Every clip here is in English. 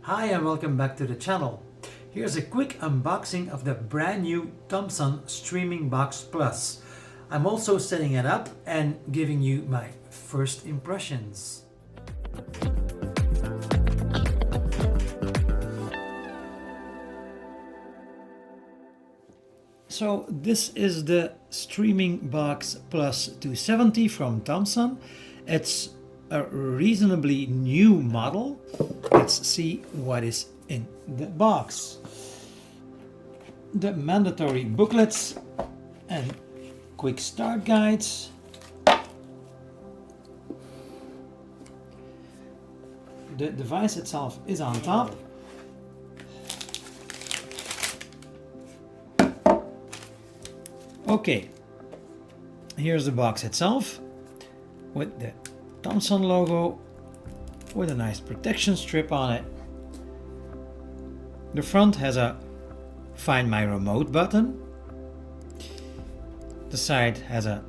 Hi and welcome back to the channel. Here's a quick unboxing of the brand new Thomson Streaming Box Plus. I'm also setting it up and giving you my first impressions. So this is the Streaming Box Plus 270 from Thomson. It's a reasonably new model. Let's see what is in the box. The mandatory booklets and quick start guides. The device itself is on top. Okay, here's the box itself with the Thomson logo with a nice protection strip on it. The front has a Find My Remote button. The side has a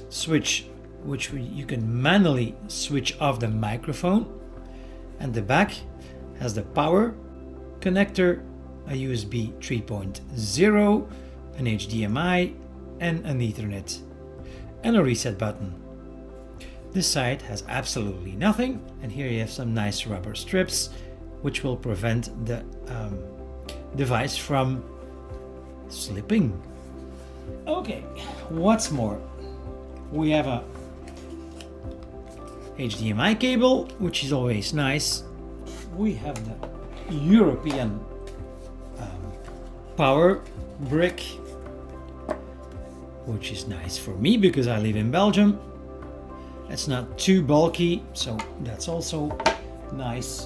switch which you can manually switch off the microphone, and the back has the power connector, a USB 3.0, an HDMI and an Ethernet, and a reset button. This side has absolutely nothing, and here you have some nice rubber strips which will prevent the device from slipping. Okay, what's more, we have a HDMI cable, which is always nice. We have the European power brick, which is nice for me because I live in Belgium. It's not too bulky, so that's also nice.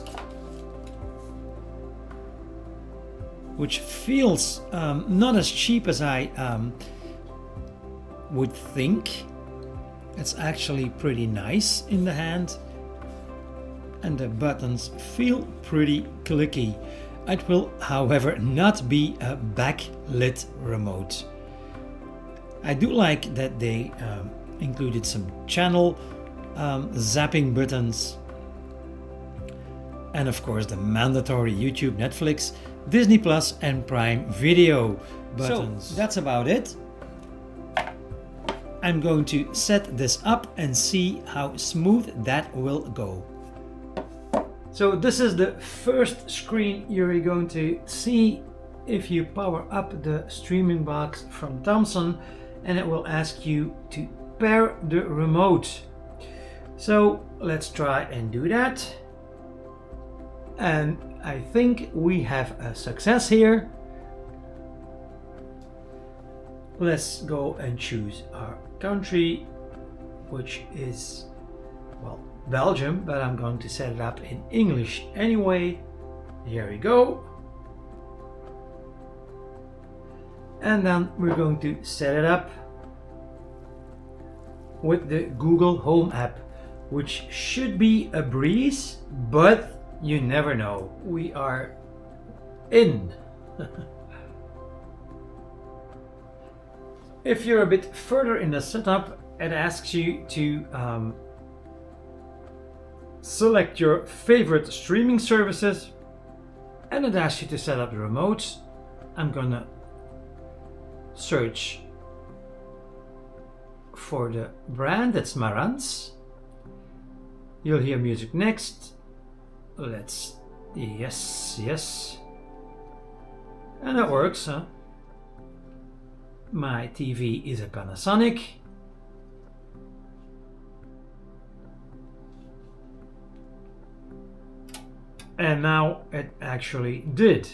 Which feels not as cheap as I would think. It's actually pretty nice in the hand, and the buttons feel pretty clicky. It will, however, not be a backlit remote. I do like that they included some channel zapping buttons, and of course the mandatory YouTube, Netflix, Disney Plus and Prime Video buttons. So that's about it. I'm going to set this up and see how smooth that will go. So this is the first screen you're going to see if you power up the streaming box from Thomson, and it will ask you to pair the remote. So let's try and do that. And I think we have a success here. Let's go and choose our country, which is, well, Belgium, but I'm going to set it up in English anyway. Here we go. And then we're going to set it up with the Google Home app, which should be a breeze, but you never know. We are in. If you're a bit further in the setup, it asks you to select your favorite streaming services, and it asks you to set up the remote. I'm gonna search for the brand, that's Marantz. You'll hear music next. Let's, yes. And that works, huh? My TV is a Panasonic. And now it actually did.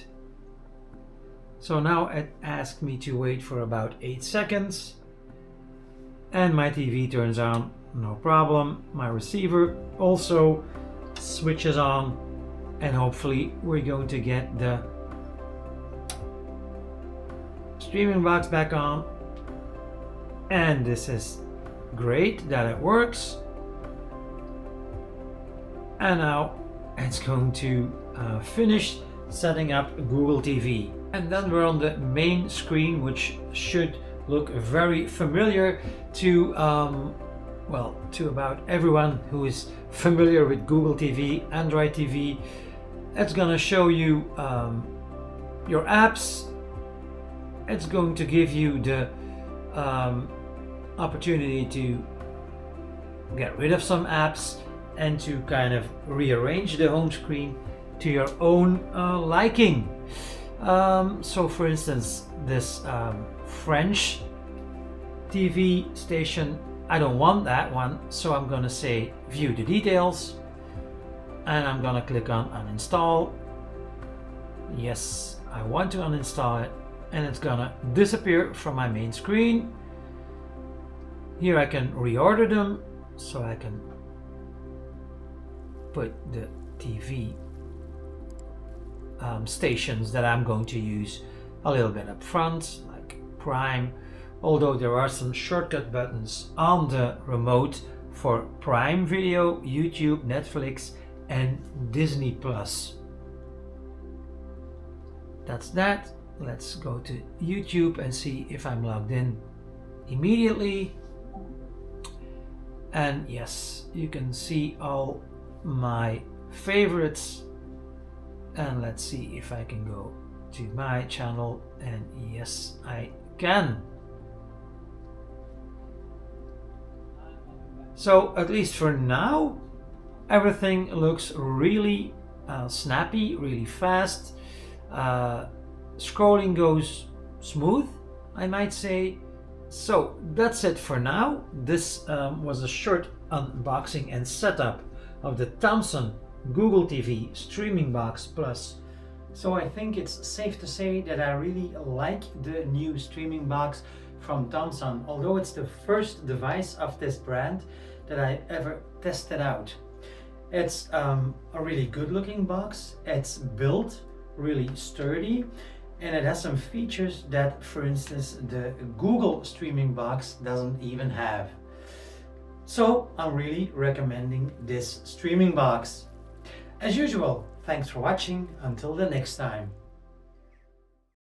So now it asked me to wait for about 8 seconds. And my TV turns on, no problem. My receiver also switches on, and hopefully we're going to get the streaming box back on. And this is great that it works. And now it's going to finish setting up Google TV. And then we're on the main screen, which should look very familiar to well, to about everyone who is familiar with Google TV, Android TV, It's gonna show you your apps. It's going to give you the opportunity to get rid of some apps and to kind of rearrange the home screen to your own liking. So for instance, this French TV station, I don't want that one, so I'm gonna say view the details, and I'm gonna click on uninstall. Yes, I want to uninstall it, and it's gonna disappear from my main screen. Here I can reorder them, so I can put the TV stations that I'm going to use a little bit up front, like Prime, although there are some shortcut buttons on the remote for Prime Video, YouTube, Netflix and Disney Plus. That's that. Let's go to YouTube and see if I'm logged in immediately. And yes, you can see all my favorites. And let's see if I can go to my channel, and yes, I can. So at least for now, everything looks really snappy, really fast. Scrolling goes smooth, I might say. So that's it for now. This was a short unboxing and setup of the Thomson Google TV Streaming Box Plus. So I think it's safe to say that I really like the new streaming box from Thomson, although it's the first device of this brand that I ever tested out. It's a really good looking box. It's built really sturdy, and it has some features that, for instance, the Google streaming box doesn't even have. So I'm really recommending this streaming box. As usual, thanks for watching. Until the next time.